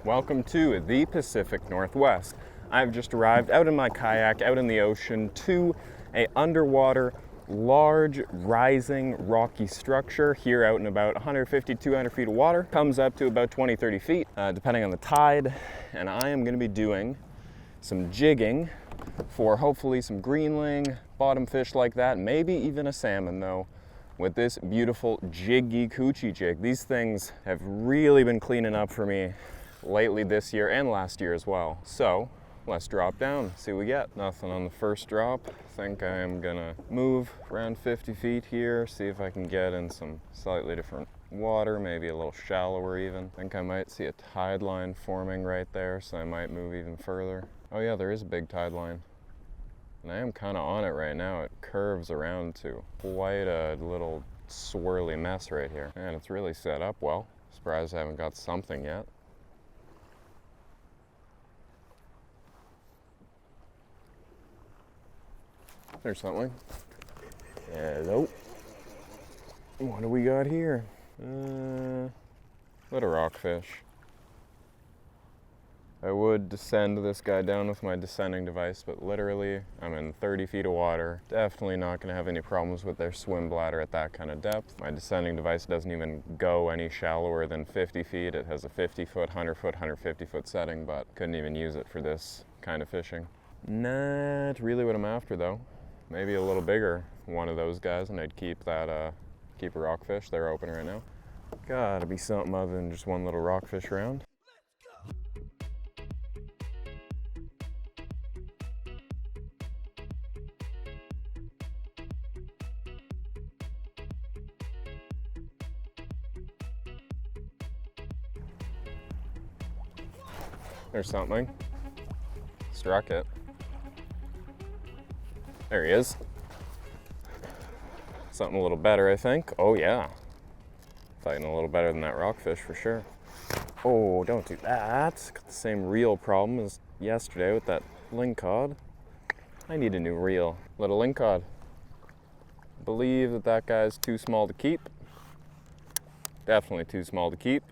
Welcome to the Pacific Northwest. I've just arrived out in my kayak, out in the ocean, to a underwater, large, rising, rocky structure here out in about 150, 200 feet of water. Comes up to about 20, 30 feet, depending on the tide. And I am gonna be doing some jigging for hopefully some greenling, bottom fish like that, maybe even a salmon though, with this beautiful JIG coochie jig. These things have really been cleaning up for me lately this year and last year as well. So let's drop down, see what we get. Nothing on the first drop. I think I am gonna move around 50 feet here, see if I can get in some slightly different water, maybe a little shallower even. I think I might see a tide line forming right there, so I might move even further. Oh yeah, there is a big tide line. And I am kind of on it right now. It curves around to quite a little swirly mess right here. And it's really set up well. Surprised I haven't got something yet. There's something. Hello. What do we got here? Little rockfish. I would descend this guy down with my descending device, but literally I'm in 30 feet of water. Definitely not gonna have any problems with their swim bladder at that kind of depth. My descending device doesn't even go any shallower than 50 feet. It has a 50 foot, 100 foot, 150 foot setting, but couldn't even use it for this kind of fishing. Not really what I'm after though. Maybe a little bigger one of those guys and I'd keep that, keep a rockfish. They're open right now. Gotta be something other than just one little rockfish around. There's something. Struck it. There he is. Something a little better, I think. Oh yeah. Fighting a little better than that rockfish for sure. Oh, don't do that. Got the same reel problem as yesterday with that lingcod. I need a new reel. Little lingcod. Believe that that guy's too small to keep. Definitely too small to keep.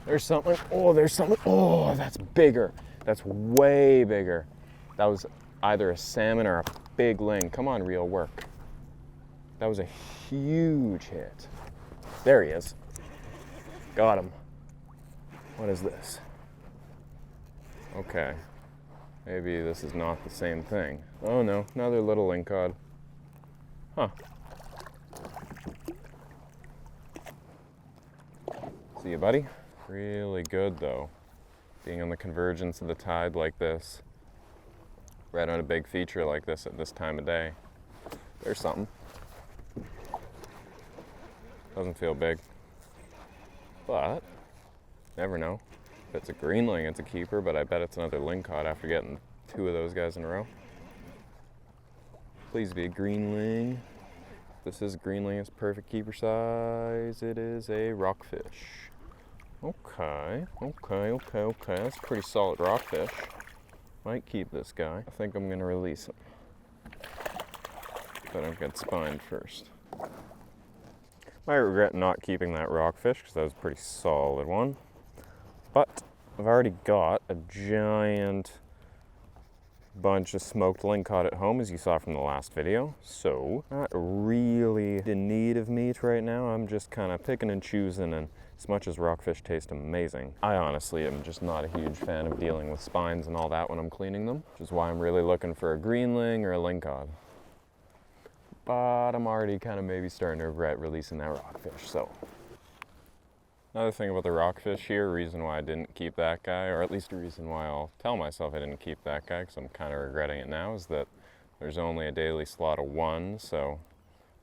There's something. Oh, there's something. Oh, that's bigger. That's way bigger. That was either a salmon or a big ling. Come on, reel, work. That was a huge hit. There he is. Got him. What is this? Okay. Maybe this is not the same thing. Oh no, another little lingcod. Huh. See you, buddy. Really good though, being on the convergence of the tide like this, right on a big feature like this at this time of day. There's something. Doesn't feel big, but never know. If it's a greenling, it's a keeper, but I bet it's another lingcod after getting two of those guys in a row. Please be a greenling. This is greenling, it's perfect keeper size. It is a rockfish. Okay. That's a pretty solid rockfish. Might keep this guy. I think I'm gonna release him. But I've got spine first. Might regret not keeping that rockfish because that was a pretty solid one. But I've already got a giant bunch of smoked lingcod at home, as you saw from the last video. So, not really in need of meat right now. I'm just kind of picking and choosing, and as much as rockfish taste amazing, I honestly am just not a huge fan of dealing with spines and all that when I'm cleaning them, which is why I'm really looking for a greenling or a lingcod. But I'm already kind of maybe starting to regret releasing that rockfish, so. Another thing about the rockfish here, reason why I didn't keep that guy, or at least a reason why I'll tell myself I didn't keep that guy, because I'm kind of regretting it now, is that there's only a daily slot of one, so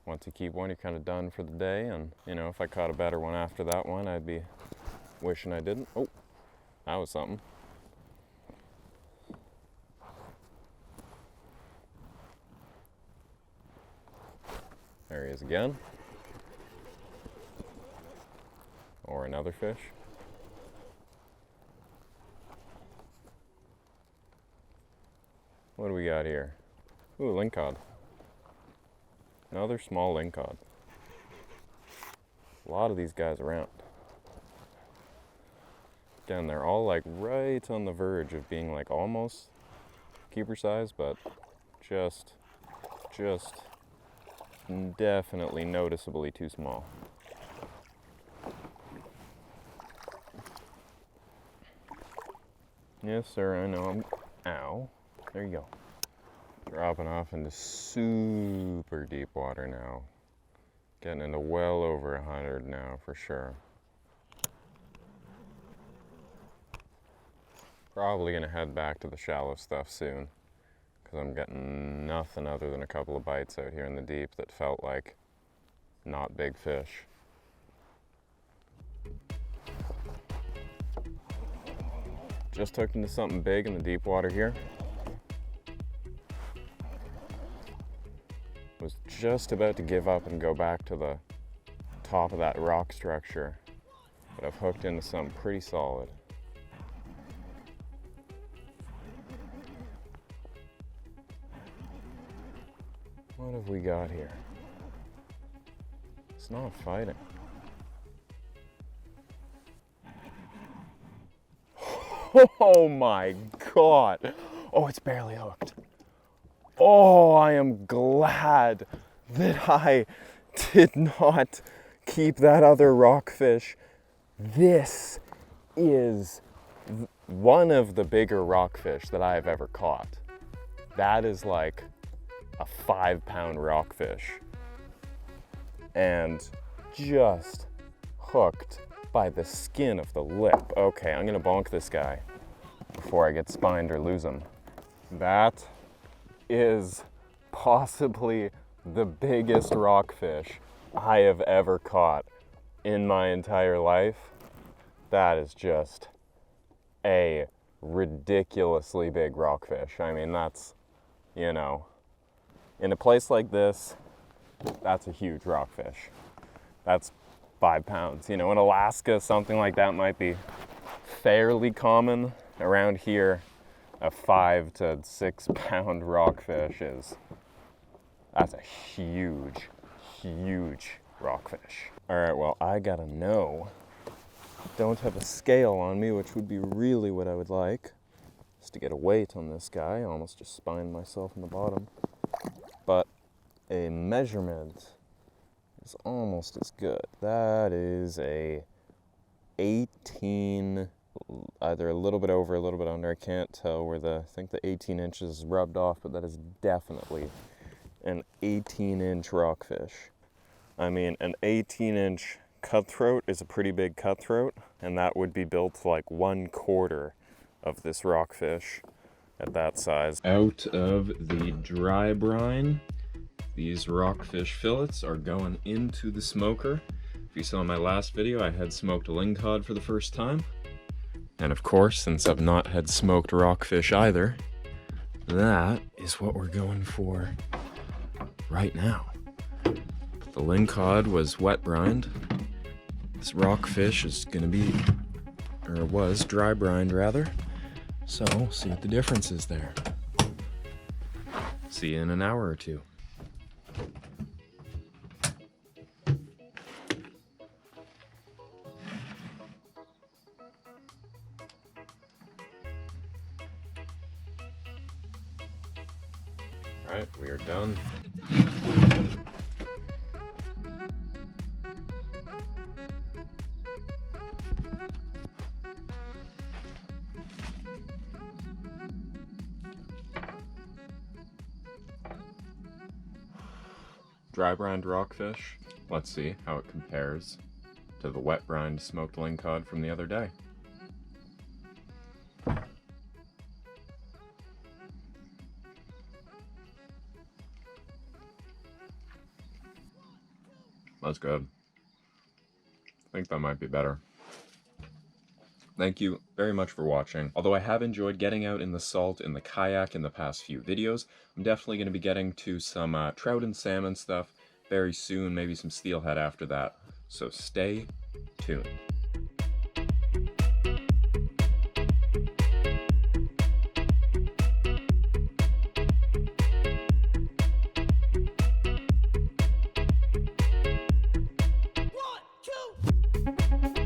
once you keep one, you're kind of done for the day, and you know, if I caught a better one after that one, I'd be wishing I didn't. Oh, that was something. There he is again. Or another fish. What do we got here? Ooh, lingcod. Another small lingcod. A lot of these guys around. Again, they're all like right on the verge of being like almost keeper size, but just definitely noticeably too small. Yes, sir, I know. Ow. There you go. Dropping off into super deep water now. Getting into well over 100 now for sure. Probably gonna head back to the shallow stuff soon, because I'm getting nothing other than a couple of bites out here in the deep that felt like not big fish. Just hooked into something big in the deep water here. Was just about to give up and go back to the top of that rock structure, but I've hooked into something pretty solid. What have we got here? It's not fighting. Oh my God. Oh, it's barely hooked. Oh, I am glad that I did not keep that other rockfish. This is one of the bigger rockfish that I have ever caught. That is like a 5-pound rockfish, and just hooked by the skin of the lip. Okay, I'm gonna bonk this guy before I get spined or lose him. That is possibly the biggest rockfish I have ever caught in my entire life. That is just a ridiculously big rockfish. I mean, that's, you know, in a place like this, that's a huge rockfish. That's 5 pounds. You know, in Alaska, something like that might be fairly common. Around here, a 5 to 6 pound rockfish that's a huge rockfish. All right, well, I gotta know. Don't have a scale on me, which would be really what I would like, is to get a weight on this guy. I almost just spined myself in the bottom. But a measurement is almost as good. That is a 18, either a little bit over, a little bit under. I can't tell where I think the 18 inches is rubbed off, but that is definitely an 18-inch rockfish. I mean, an 18-inch cutthroat is a pretty big cutthroat, and that would be built like 1/4 of this rockfish at that size. Out of the dry brine, these rockfish fillets are going into the smoker. If you saw my last video, I had smoked a lingcod for the first time. And of course, since I've not had smoked rockfish either, that is what we're going for right now. The lingcod was wet brined. This rockfish is gonna be, or was dry brined rather. So, see what the difference is there. See you in an hour or two. All right, we are done. Dry brined rockfish. Let's see how it compares to the wet brined smoked lingcod from the other day. That's good. I think that might be better. Thank you very much for watching. Although I have enjoyed getting out in the salt in the kayak in the past few videos, I'm definitely going to be getting to some trout and salmon stuff very soon, maybe some steelhead after that. So stay tuned. you.